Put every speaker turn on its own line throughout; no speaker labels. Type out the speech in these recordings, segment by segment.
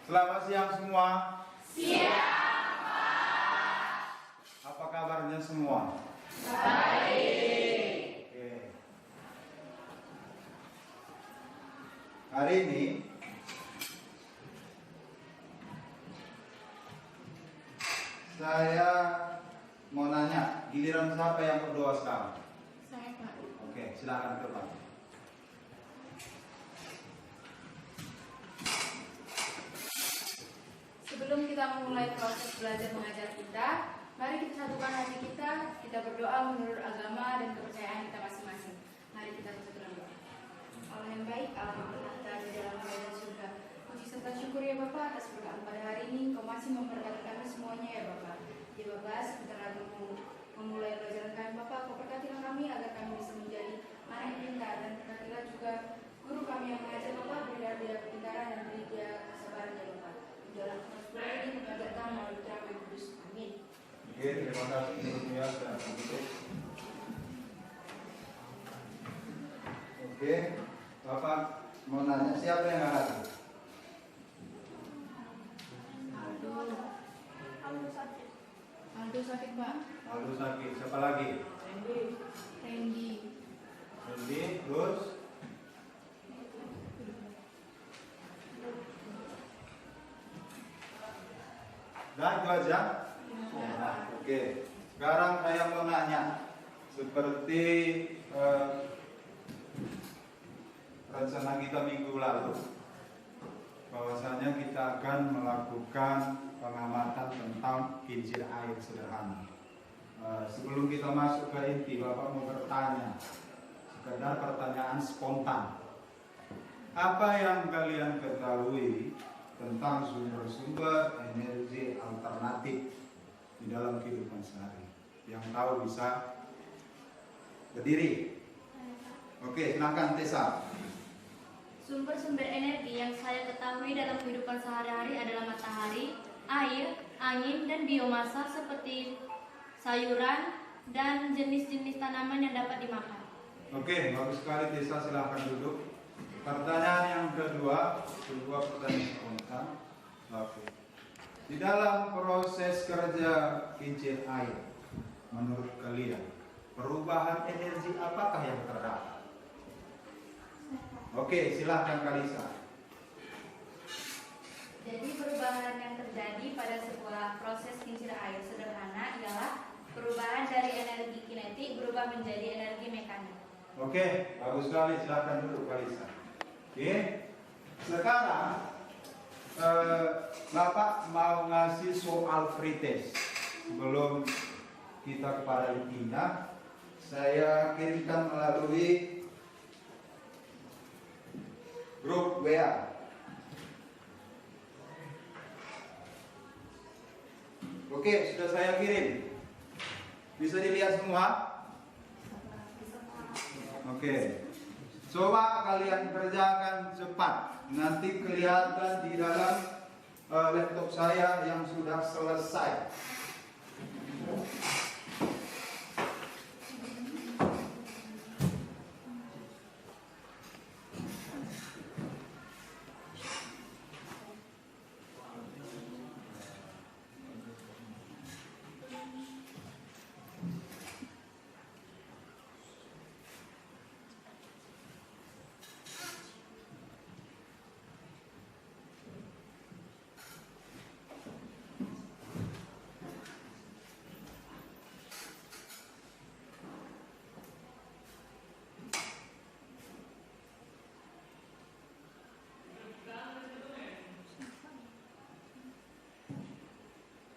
Selamat siang semua.
Siang, Pak.
Apa kabarnya semua?
Baik.
Oke. Hari ini saya mau nanya, giliran siapa yang berdoa sekarang?
Saya, Pak.
Oke, silakan ke depan.
Sebelum kita memulai proses belajar mengajar kita, mari kita satukan hati kita berdoa menurut agama dan kepercayaan kita masing-masing. Mari kita berdoa. Allah yang baik, Allah yang berharga di dalam kerajaan surga. Puji serta syukur ya Bapak atas berkat pada hari ini. Kau masih memberkati kami semuanya ya Bapak. Ya Bapak, sebentar lagi memulai pelajaran kami Bapak. Kau berkatilah kami agar kami bisa menjadi anak yang pintar, dan berkatilah juga guru kami yang mengajar Bapak. Berilah dia kepintaran dan beri dia kesabaran ya Bapak. Dalam proses ini mengajarkan melalui terang yang kudus. Amin.
Oke, terima kasih gurunya sudah duduk. Oke, Bapak mau nanya siapa yang nggak
Aldo sakit Pak.
Lalu sakit, siapa lagi?
Randy.
Randy, terus? Nah, itu aja. Nah, oke. Sekarang saya mau nanya, seperti rencana kita minggu lalu, bahwasanya kita akan melakukan pengamatan tentang kincir air sederhana. Sebelum kita masuk ke inti, Bapak mau bertanya, sekedar pertanyaan spontan. Apa yang kalian ketahui tentang sumber-sumber energi alternatif di dalam kehidupan sehari? Yang tahu bisa berdiri. Oke, silakan Tessa.
Sumber-sumber energi yang saya ketahui dalam kehidupan sehari-hari adalah matahari, air, angin, dan biomasa seperti sayuran dan jenis-jenis tanaman yang dapat dimakan.
Oke, bagus sekali Tessa, silahkan duduk. Pertanyaan yang kedua, sebuah pertanyaan spontan. Oke. Di dalam proses kerja kincir air, menurut kalian, perubahan energi apakah yang terdapat? Oke, silahkan Kalisa.
Jadi perubahan yang terjadi pada sebuah proses kincir air sederhana ialah perubahan dari energi kinetik berubah menjadi energi mekanik.
Oke, bagus sekali, silahkan duduk Kalisa. Oke, sekarang Bapak mau ngasih soal free test. Sebelum kita kepada intinya, saya kirimkan melalui grup WA. Oke, sudah saya kirim. Bisa dilihat semua? Oke. Coba kalian kerjakan cepat. Nanti kelihatan di dalam laptop saya yang sudah selesai.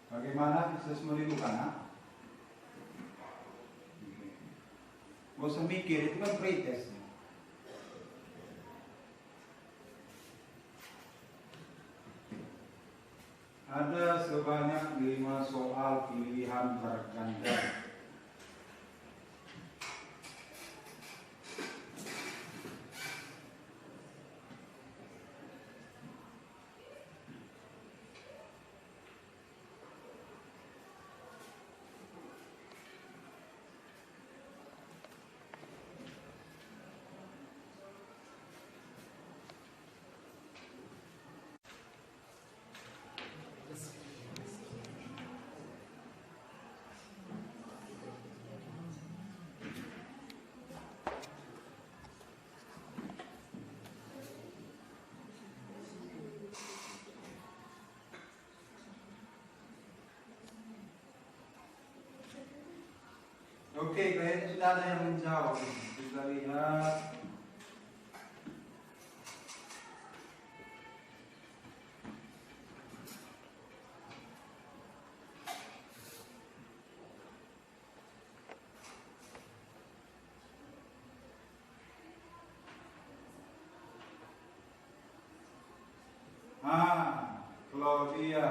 Bagaimana bisa semua dibuka? Gak usah mikir, itu kan pretest. Ada sebanyak 5 soal pilihan berganda. Oke, kayaknya sudah ada yang menjawab. Kita lihat. Claudia.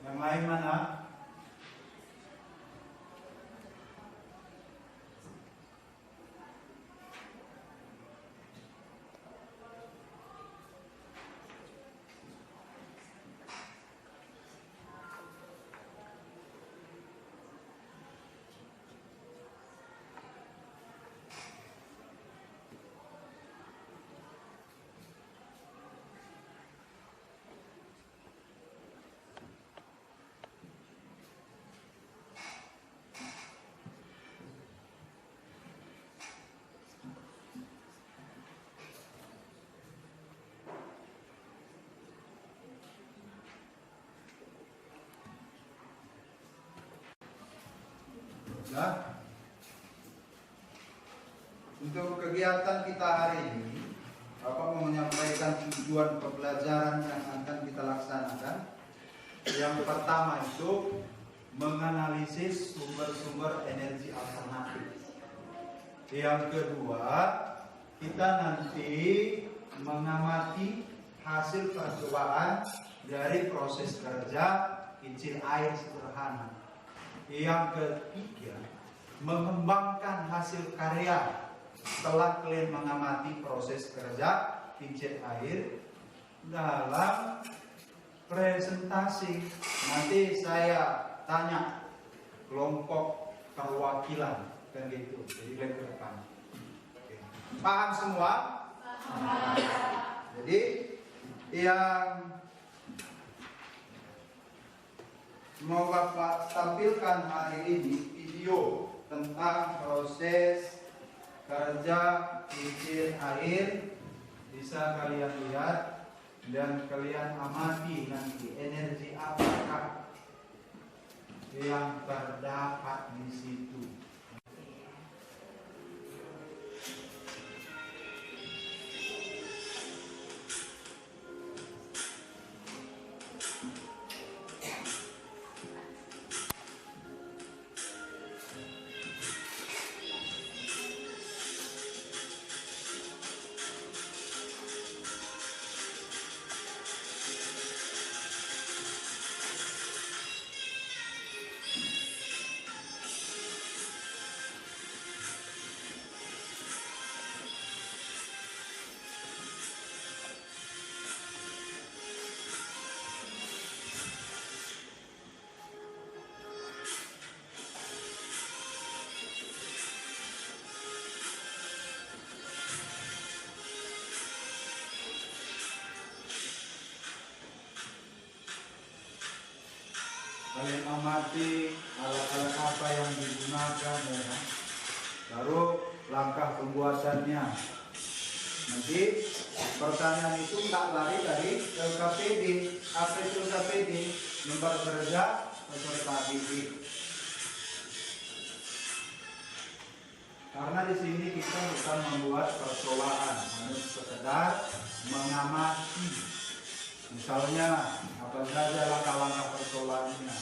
Yang lain mana? Nah, untuk kegiatan kita hari ini, Bapak mau menyampaikan tujuan pembelajaran yang akan kita laksanakan. Yang pertama itu menganalisis sumber-sumber energi alternatif. Yang kedua, kita nanti mengamati hasil percobaan dari proses kerja kincir air sederhana. Yang ketiga, mengembangkan hasil karya setelah kalian mengamati proses kerja kincir air dalam presentasi. Nanti saya tanya kelompok perwakilan kan gitu. Jadi lihat ke depan. Oke. Paham semua? Paham. Jadi yang mau Bapak tampilkan hari ini video tentang proses kerja kincir air. Bisa kalian lihat dan kalian amati nanti energi apakah yang terdapat di situ. Kalian amati alat-alat apa yang digunakan ya. Baru langkah pembuatannya. Nanti pertanyaan itu nggak lari dari LKPD. Apa itu LKPD? Lembar kerja peserta didik. Karena di sini kita bukan membuat percobaan, hanya sekedar mengamati. Misalnya apa saja langkah-langkah percobaaannya,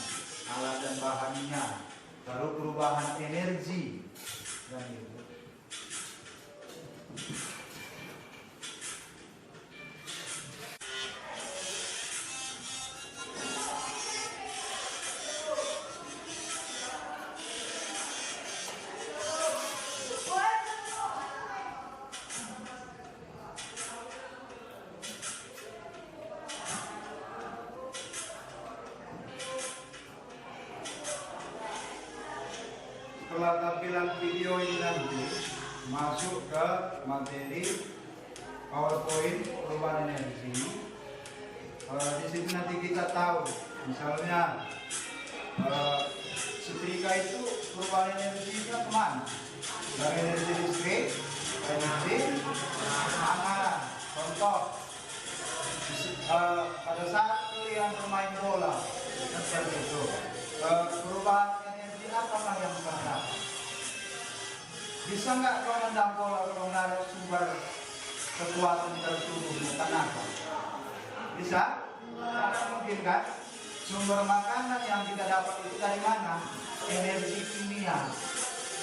alat dan bahannya, lalu perubahan energi dan itu. Setelah tampilan video ini nanti masuk ke materi PowerPoint perubahan energi. Di sini nanti kita tahu, misalnya setrika itu perubahan energinya kemana? Dari energi listrik, energi hangat. Contoh, pada saat kalian bermain bola, seperti itu. perubahan energi apakah yang bergerak? Bisa nggak kau mendampol atau menarik sumber kekuatan tertubuh tanah? Bisa? Tidak mungkin kan? Sumber makanan yang kita dapat itu dari mana? Energi kimia.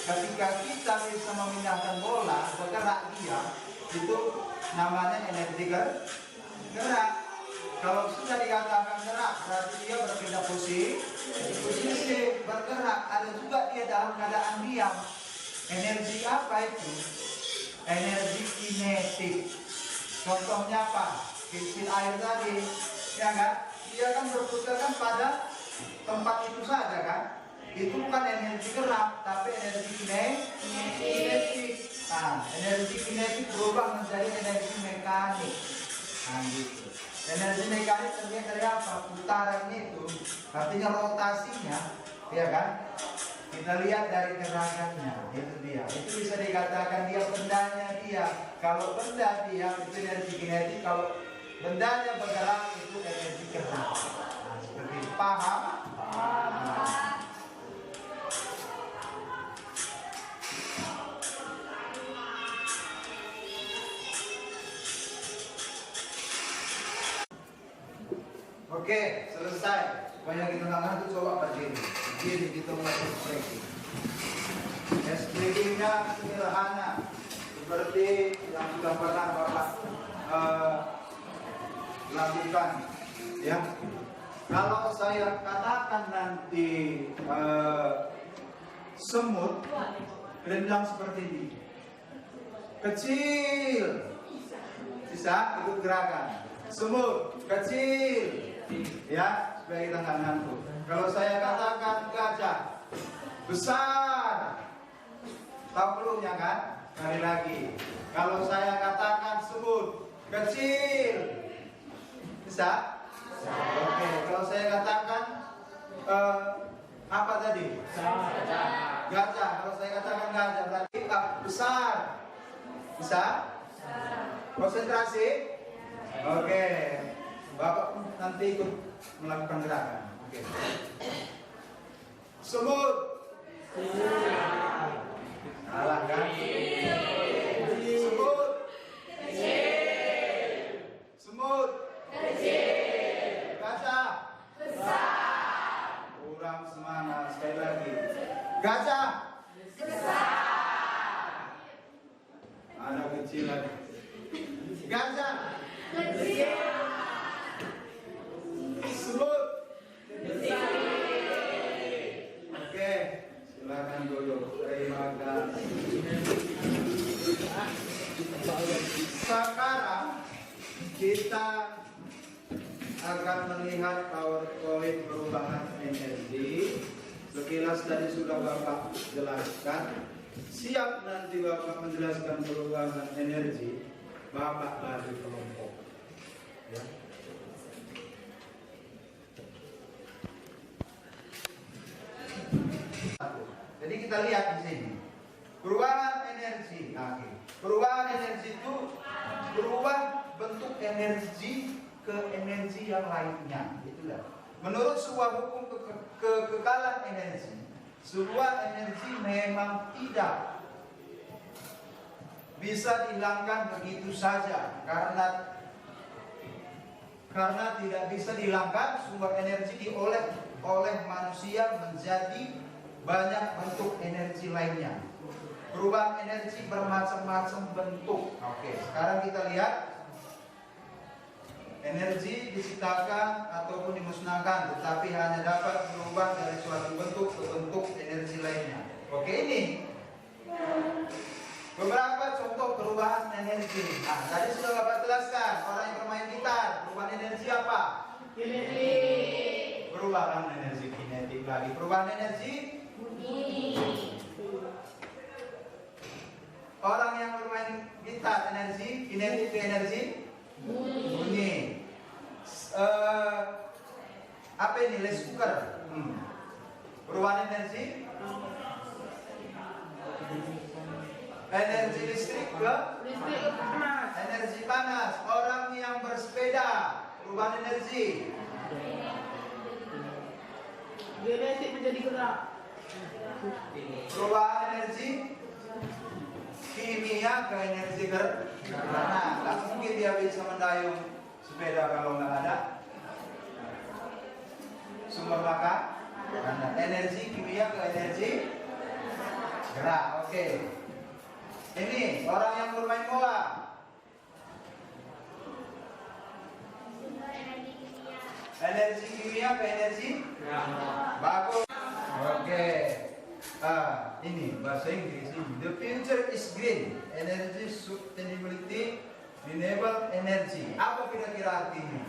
Ketika kita bisa memindahkan bola bergerak dia, itu namanya energi gerak. Kalau sudah dikatakan gerak, berarti dia berpindah posisi bergerak. Ada juga dia dalam keadaan diam. Energi apa itu? Energi kinetik. Contohnya apa? Kecil air tadi, ya kan? Dia kan berputar kan pada tempat itu saja kan? Itu bukan energi gerak, tapi energi kinetik. Nah, energi kinetik berubah menjadi energi mekanik. Nah, gitu. Energi mekanik terdiri dari apa? Putaran itu, artinya rotasinya, ya kan? Kita lihat dari gerakannya, itu dia. Itu bisa dikatakan dia bendanya dia. Kalau benda dia itu energi kinetik, kalau bendanya bergerak itu energi gerak. Nah, seperti itu. Paham? Nah. Oke, selesai. Supaya kita nggak ngantuk, coba berdiri. Berdiri kita mulai stretching. Stretchingnya sederhana, seperti yang sudah pernah Bapak lakukan. Ya, kalau saya katakan nanti semut rendang seperti ini, kecil, bisa ikut gerakan. Semut kecil. Ya, supaya kita nggak ngantuk. Kalau saya katakan gajah besar, tahu pelunya kan? Sekali lagi. Kalau saya katakan semut kecil, bisa? Oke. Kalau saya katakan apa tadi? Gajah. Kalau saya katakan gajah berarti besar, bisa? Konsentrasi. Oke. Bapak nanti ikut melakukan gerakan. Oke. Semut. Salah kan? Semut. Semut. Gajah. Besar. Kurang semangat, sekali lagi. Gajah. Besar. Ada kecil lagi. Gajah. Kecil. Semut. Oke, silakan duduk. Terima kasih. Sekarang kita akan melihat PowerPoint perubahan energi. Sekilas tadi sudah Bapak jelaskan. Siap nanti Bapak menjelaskan perubahan energi, Bapak bagi kelompok. Ya. Jadi kita lihat di sini perubahan energi. Perubahan energi itu berubah bentuk energi ke energi yang lainnya. Itulah. Menurut sebuah hukum kekekalan energi, sebuah energi memang tidak bisa dihilangkan begitu saja karena tidak bisa dihilangkan sumber energi diolah oleh manusia menjadi banyak bentuk energi lainnya. Perubahan energi bermacam-macam bentuk. Oke, sekarang kita lihat energi diciptakan ataupun dimusnahkan, tetapi hanya dapat berubah dari suatu bentuk ke bentuk energi lainnya. Oke, ini beberapa contoh perubahan energi. Nah, tadi sudah Bapak jelaskan, orang yang bermain gitar, perubahan energi apa? Kinetik. Perubahan energi kinetik lagi. Perubahan energi bunyi. Orang yang bermain gitar energi kinetik ke energi bunyi. Apa ini? Rice cooker. Perubahan energi energi listrik ke energi panas. Orang yang bersepeda, perubahan energi
Kinetik menjadi gerak.
Perubahan energi kimia ke energi gerak. Nah, nggak mungkin dia bisa mendayung sepeda kalau nggak ada sumber makan. Nah, energi kimia ke energi gerak. Oke. Ini orang yang bermain bola. Energi kimia ke energi bagus. Oke. Ini bahasa Inggris ini. The future is green. Energy sustainability renewable energy. Apa kira-kira artinya?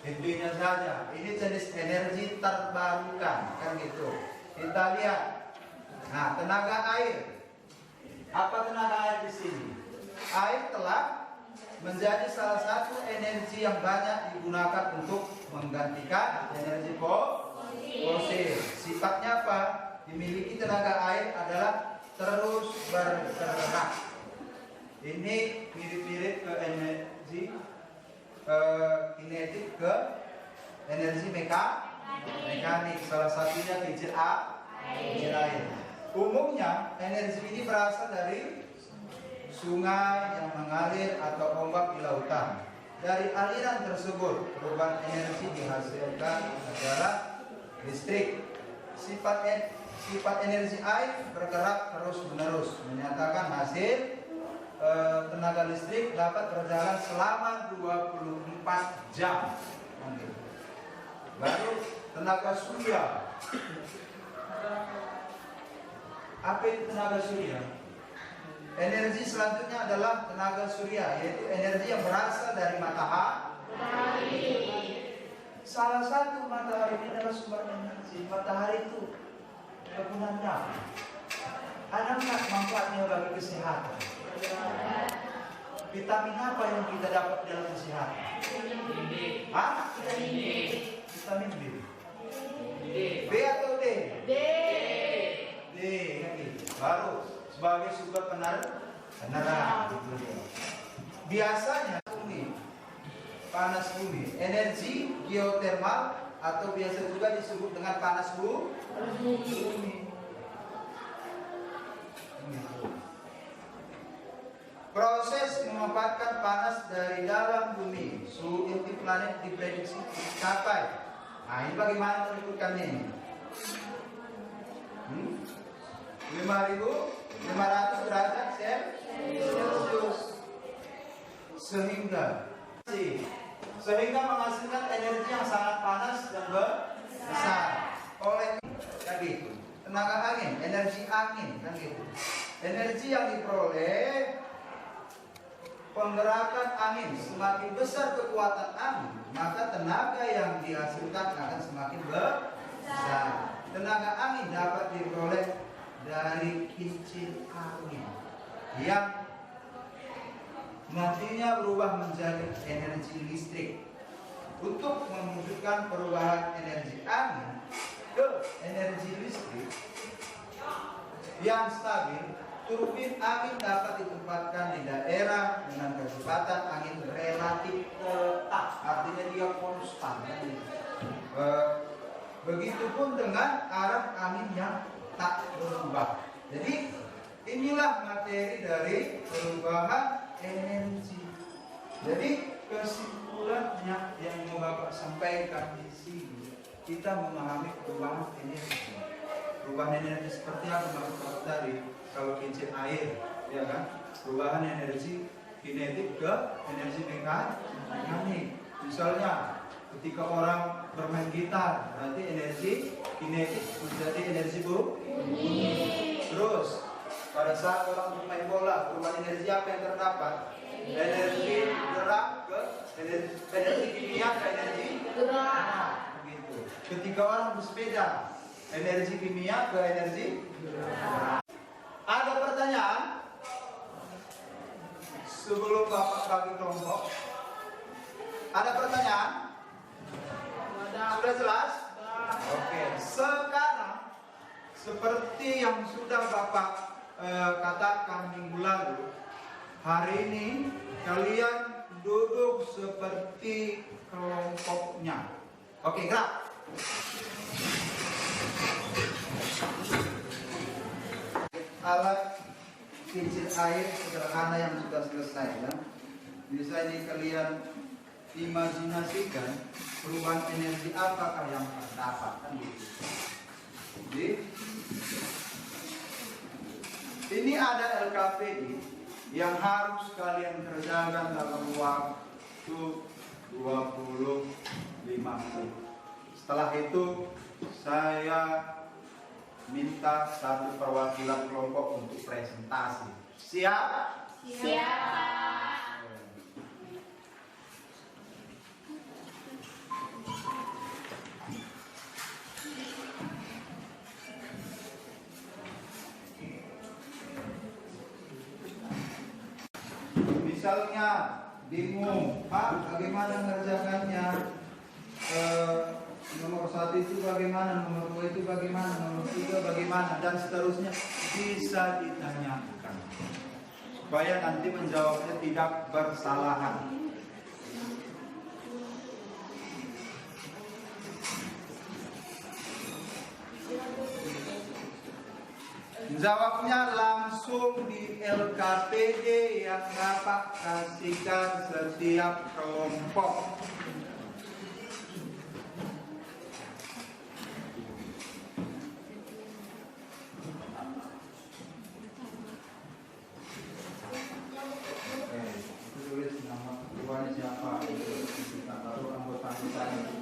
Intinya saja, ini jenis energi terbarukan, kan gitu. Kita lihat. Nah, tenaga air. Apa tenaga air di sini? Air telah menjadi salah satu energi yang banyak digunakan untuk menggantikan energi fosil. Sifatnya apa? Dimiliki tenaga air adalah terus bergerak. Ini mirip-mirip ke energi kinetik ke energi mekanik. Salah satunya kincir air. Umumnya energi ini berasal dari sungai yang mengalir atau ombak di lautan. Dari aliran tersebut, perubahan energi dihasilkan adalah listrik. Sifat energi air bergerak terus-menerus, menyatakan hasil tenaga listrik dapat berjalan selama 24 jam. Baru tenaga surya. Apa itu tenaga surya? Energi selanjutnya adalah tenaga surya, yaitu energi yang berasal dari matahari. Salah satu matahari ini adalah sumber energi. Matahari itu kegunaannya. Ada nggak manfaatnya bagi kesehatan? Vitamin apa yang kita dapat dalam kesehatan? Vitamin B. B atau D? D. Baru sebagai sumber penerangan. Biasanya panas bumi, energi geotermal atau biasa juga disebut dengan panas bumi. Proses memanfaatkan panas dari dalam bumi, suhu inti planet diprediksi mencapai. Nah, ini bagaimana menentukannya ini? 5.500 derajat Celcius sehingga menghasilkan energi yang sangat panas dan besar. Oleh itu, tenaga angin, energi angin, kan gitu. Energi yang diperoleh penggerakan angin, semakin besar kekuatan angin, maka tenaga yang dihasilkan akan semakin besar. Tenaga angin dapat diperoleh dari kincir angin yang nantinya berubah menjadi energi listrik. Untuk mewujudkan perubahan energi angin ke energi listrik yang stabil, turbin angin dapat ditempatkan di daerah dengan kecepatan angin relatif tetap, artinya dia konstan. Begitupun dengan arah angin yang tak berubah. Jadi inilah materi dari perubahan energi. Jadi kesimpulannya yang mau Bapak sampaikan di sini, kita memahami perubahan energi. Perubahan energi seperti apa maksud tadi? Kalau kincir air, ya kan? Perubahan energi kinetik ke energi mekanik. Misalnya ketika orang bermain gitar, nanti energi kinetik menjadi energi bumi. Terus pada saat orang bermain bola, perubahan energi apa yang terdapat? Energi gerak ke energi kimia ke energi gerak. Begitu. Ketika orang bersepeda, energi kimia ke energi gerak. Ada pertanyaan? Sebelum Bapak bagi kelompok, ada pertanyaan? Sudah jelas? Oke. Sekarang seperti yang sudah Bapak katakan minggu lalu, hari ini kalian duduk seperti kelompoknya. Oke, gerak. Alat kincir air sederhana yang sudah selesai ya. Bisa ini kalian imajinasikan perubahan energi apakah yang terdapat kan gitu. Jadi ini ada LKPI yang harus kalian kerjakan dalam waktu 25 menit. Setelah itu saya minta satu perwakilan kelompok untuk presentasi. Siap?
Siap, Pak.
Misalnya bingung, Pak, bagaimana mengerjakannya? Nomor 1 itu bagaimana, nomor 2 itu bagaimana, nomor 3 bagaimana, dan seterusnya bisa ditanyakan supaya nanti menjawabnya tidak bersalahan. Jawabnya langsung di LKPD yang Bapak kasihkan setiap kelompok. Tulis nama ketuanya siapa, kita taruh anggota kita itu.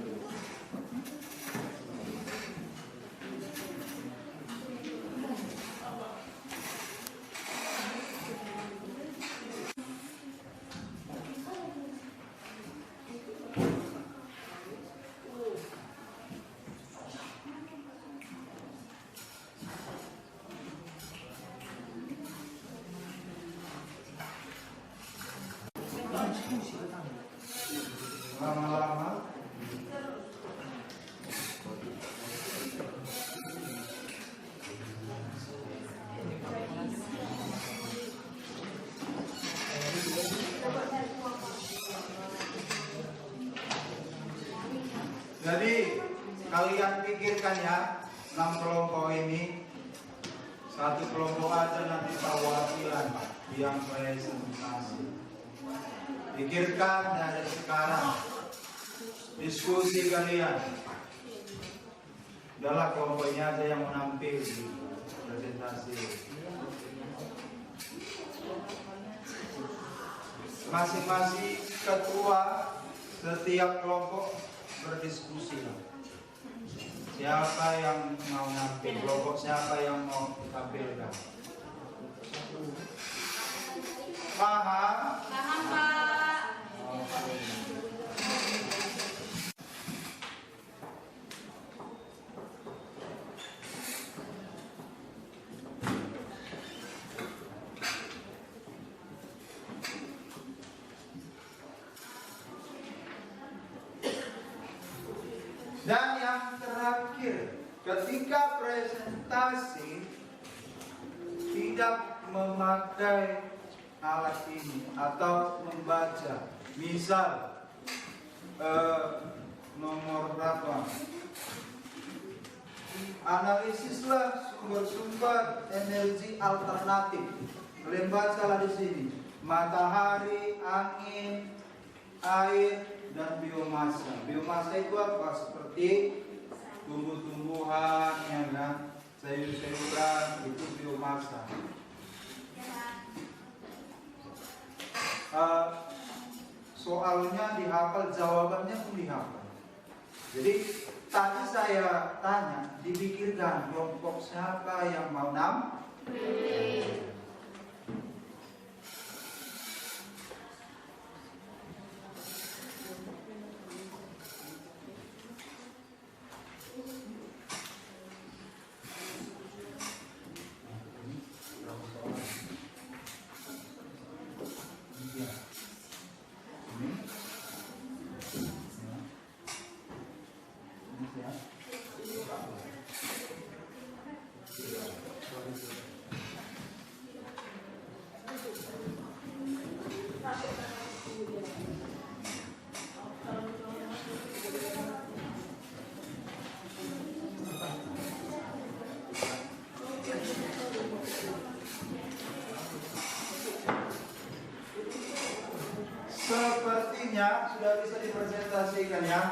Lama-lama jadi kalian pikirkan ya, 6 kelompok ini, satu kelompok aja nanti perwakilan yang presentasi. Pikirkan dari sekarang, diskusi kalian. Udahlah kelompoknya aja yang menampil di presentasi. Masing-masing ketua setiap kelompok berdiskusi. Siapa yang mau nampil, kelompok siapa yang mau ditampilkan. Paham?
Paham, Pak.
Dan yang terakhir, ketika presentasi tidak memakai alat ini atau membaca, misal nomor berapa, analisislah sumber-sumber energi alternatif. Kalian bacalah di sini, matahari, angin, air, dan biomasa. Biomasa itu apa? Seperti tumbuh-tumbuhan, ya kan? Sayur-sayuran, itu biomasa. Soalnya dihafal, jawabannya pun dihafal. Jadi tadi saya tanya, dipikirkan kelompok siapa yang mau hasilnya sudah bisa dipresentasikan ya.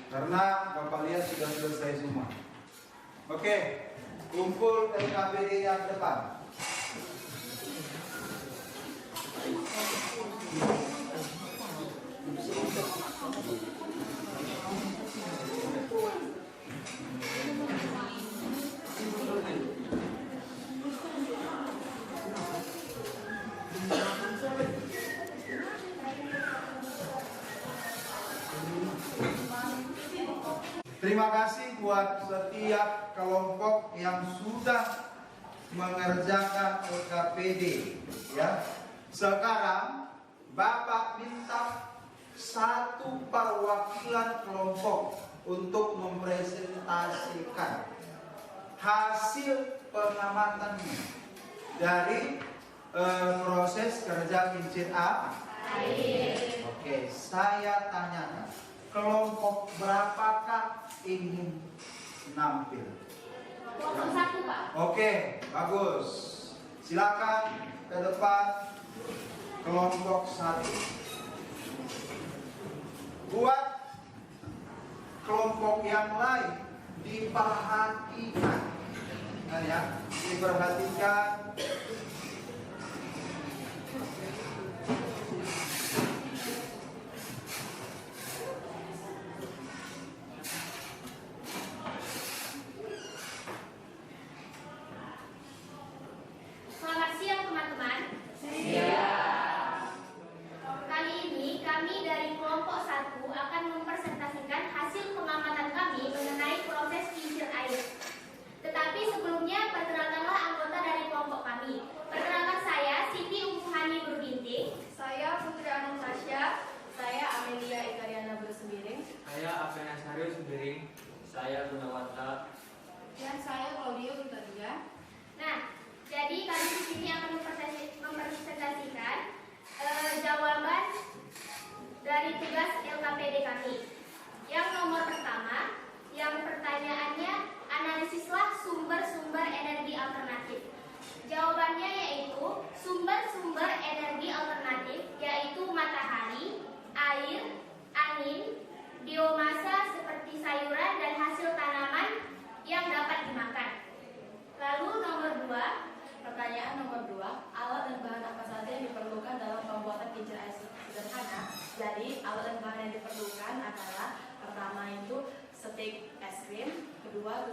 Karena Bapak lihat sudah selesai semua. Oke, kumpul LKPD yang depan. Terima kasih buat setiap kelompok yang sudah mengerjakan LKPD ya. Sekarang Bapak minta satu perwakilan kelompok untuk mempresentasikan hasil pengamatannya dari proses kerja kincir air. Oke, saya tanyakan, kelompok berapakah ingin nampil?
Kelompok 1, Pak.
Oke, bagus. Silakan ke depan kelompok 1. Buat kelompok yang lain diperhatikan. Nah, ya, diperhatikan.
Selamat siang teman-teman. Kali ini kami dari kelompok 1 akan mempresentasikan hasil pengamatan kami mengenai proses kincir air. Tetapi sebelumnya perkenalkanlah anggota dari kelompok kami. Perkenalkan saya Siti Umuhani Berbinting.
Saya Putri Anastasia. Saya Amelia Ikariana Bersembiring.
Saya Apena Sari Sembiring. Saya Gunawanta.
Dan saya Claudia Utadia.
Nah, jadi kami di sini akan mempresentasikan jawaban dari tugas LKPD kami. Yang nomor pertama, yang pertanyaannya analisislah sumber-sumber energi alternatif. Jawabannya yaitu sumber-sumber energi alternatif yaitu matahari, air, angin, biomasa seperti sayuran dan hasil tanaman yang dapat dimakan. Lalu nomor 2,
Pertanyaan nomor 2, alat dan bahan apa saja yang diperlukan dalam pembuatan kincir air sederhana? Jadi, alat dan bahan yang diperlukan adalah pertama itu stik es krim, kedua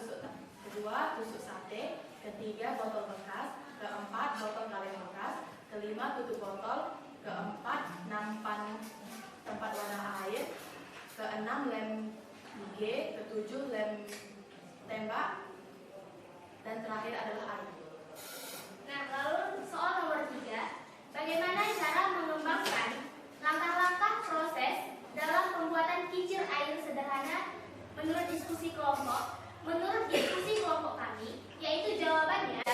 tusuk sate, ketiga botol bekas, keempat botol kaleng bekas, kelima tutup botol, keempat nampan tempat warna air, keenam lem gigi, ketujuh lem tembak, dan terakhir adalah air.
Nah, lalu soal nomor 3, bagaimana cara mengembangkan langkah-langkah proses dalam pembuatan kincir air sederhana menurut diskusi kelompok? Menurut diskusi kelompok kami, yaitu jawabannya,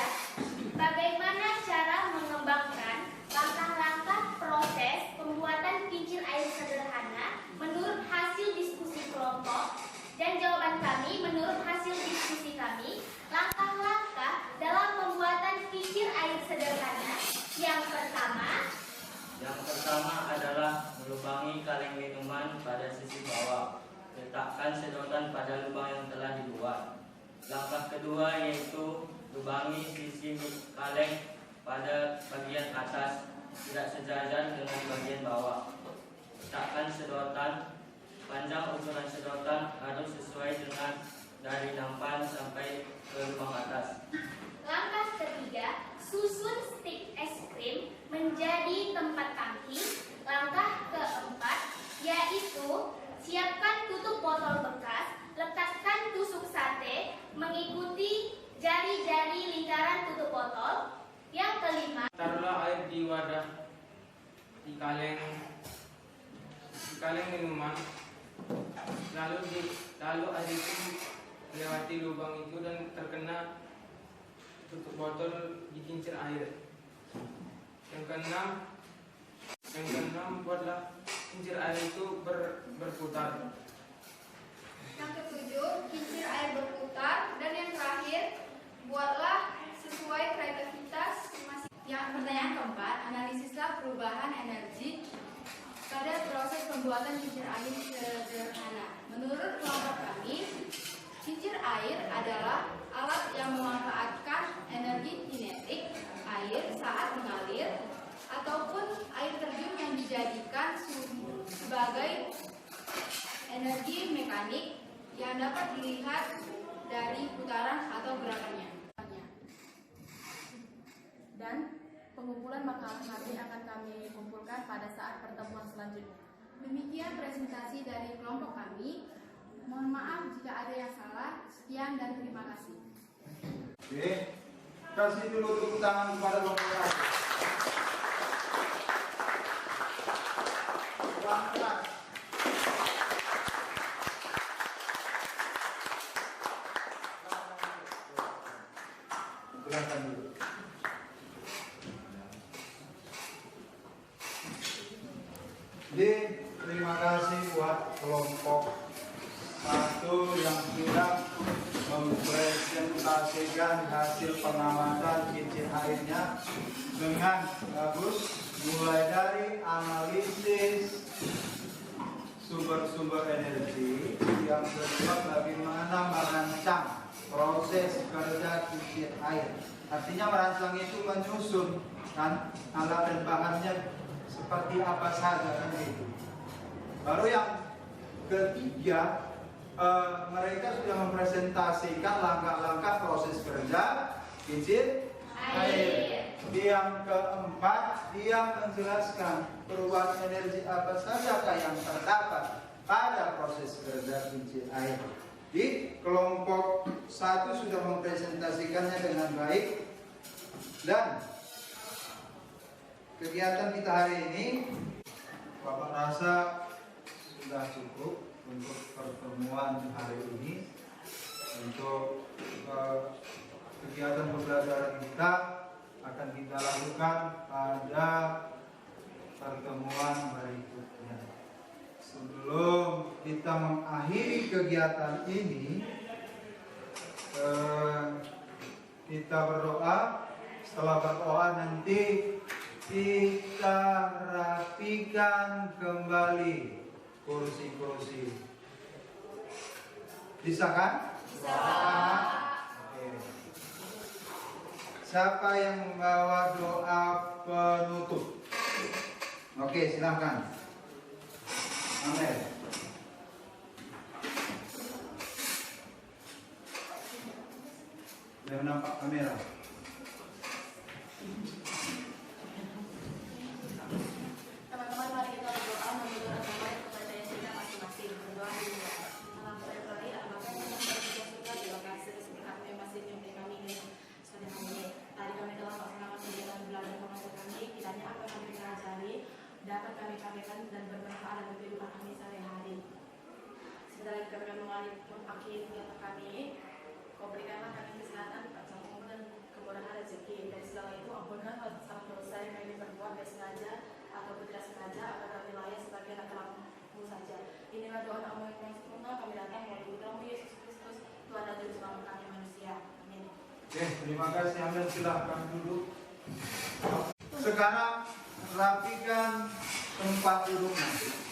bagaimana cara mengembangkan langkah-langkah proses pembuatan kincir air sederhana menurut hasil diskusi kelompok? Dan jawaban kami, menurut hasil diskusi kami, langkah-langkah dalam pembuatan kincir air sederhana. Yang pertama
adalah melubangi kaleng minuman pada sisi bawah. Letakkan sedotan pada lubang yang telah dibuat. Langkah kedua yaitu lubangi sisi kaleng pada bagian atas, tidak sejajar dengan bagian bawah. Letakkan sedotan. Panjang ukuran sedotan harus sesuai dengan dari nampan sampai ke lubang atas.
Langkah ketiga, susun stik es krim menjadi tempat tangki. Langkah keempat, yaitu siapkan tutup botol bekas, letakkan tusuk sate mengikuti jari-jari lingkaran tutup botol. Yang kelima,
Taruhlah air di wadah di kaleng minuman. Lalu air itu melewati lubang itu dan terkena tutup botol di kincir air. Yang keenam, buatlah kincir air itu berputar.
Yang ketujuh, kincir air berputar. Dan yang terakhir, buatlah sesuai kreativitas masing-masing. Yang pertanyaan keempat, perubahan energi pada proses pembuatan kincir air sederhana. Menurut kelompok kami, kincir air adalah alat yang memanfaatkan energi kinetik air saat mengalir ataupun air terjun yang dijadikan sebagai energi mekanik yang dapat dilihat dari putaran atau gerakannya.
Dan pengumpulan makalah kami akan kami kumpulkan pada saat pertemuan selanjutnya.
Demikian presentasi dari kelompok kami. Mohon maaf jika ada yang salah. Sekian dan terima kasih.
Oke, kasih dulu tepuk tangan kepada kelompok kami. Keras. Silakan dulu. Jadi terima kasih buat kelompok satu yang sudah mempresentasikan hasil pengamatan kincir airnya dengan bagus, mulai dari analisis sumber-sumber energi, yang kedua bagaimana merancang proses kerja kincir air. Artinya merancang itu menyusun kan alat dan bahannya seperti apa saja kan itu. Baru yang ketiga, mereka sudah mempresentasikan langkah-langkah proses kerja kincir air. Yang keempat, dia menjelaskan perubahan energi apa saja yang terdapat pada proses kerja kincir air. Di kelompok satu sudah mempresentasikannya dengan baik, dan kegiatan kita hari ini Bapak rasa sudah cukup untuk pertemuan hari ini. Untuk kegiatan pembelajaran kita akan kita lakukan pada pertemuan berikutnya. Sebelum kita mengakhiri kegiatan ini, kita berdoa. Setelah berdoa nanti kita rapikan kembali kursi-kursi. Bisa kan? Bisa. Oke. Siapa yang membawa doa penutup? Oke, silakan. Amin. Yang nampak kamera.
Teman-teman, mari kita berdoa menurut agama dan kepercayaan kita masing-masing. Berdoa dulu. Salam Tuhan, apakah yang kita suka terima kasih rezeki kami masih memberi kami ini sudah kami. Tadi kami telah melaksanakan kegiatan belajar mengajar kami. Kiranya apa yang kami pelajari dapat kami sampaikan dan bermanfaat dalam kehidupan kami sehari-hari. Setelah kami mengakhiri kegiatan kami, Kau berikanlah kami kesehatan, panjang umur dan kemurahan rezeki. Dari segala itu ampunkan salah dosa yang kami perbuat baik sengaja atau tidak sengaja, agar kami layak sebagai anak-anak-Mu saja. Inilah doa Allah yang sempurna kami datang melalui putra-Mu Yesus Kristus, Tuhan dan Juru Selamat kami manusia. Amin.
Oke, terima kasih. Ambil silahkan duduk. Sekarang rapikan tempat duduk nanti.